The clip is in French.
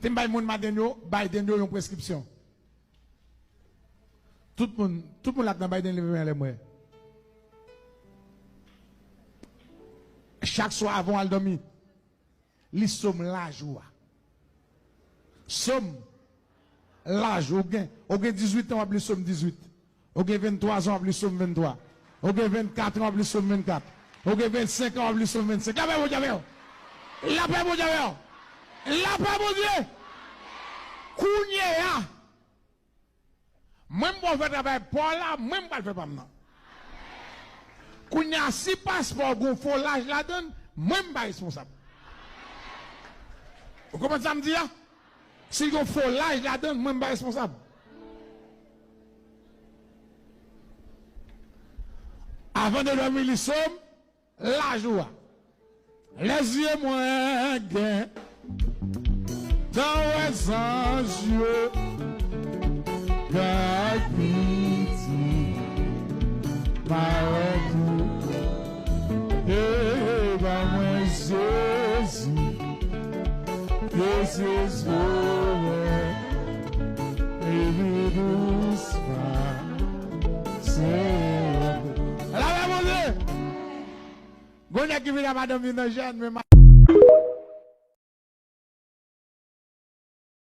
Tu m'as dit Biden a une prescription. Tout le monde là dans Biden les moyens. Chaque soir avant de dormir, ils sont là joie. Somme l'âge, on a 18 ans, plus somme 18. On a 23 ans, plus somme 23. On a 24 ans, plus somme 24. On a 25 ans, plus somme 25. La paix, mon Dieu. La paix, mon Dieu. La paix, mon Dieu. Kounya. Même si je fais travail pour là, même si je ne fais pas maintenant. Kounya, si passeport, vous faites l'âge là-dedans, même pas responsable. Vous comprenez ça me dire? Si vous faites l'âge là-dedans, même pas responsable. Avant de dormir, ils sont la joie. Les yeux moins gains dans les anges, Gagiti, Maoutou, et ben moi Jésus, Jésus, et doucement, c'est. Alors, mon Dieu, vous n'avez pas de madame,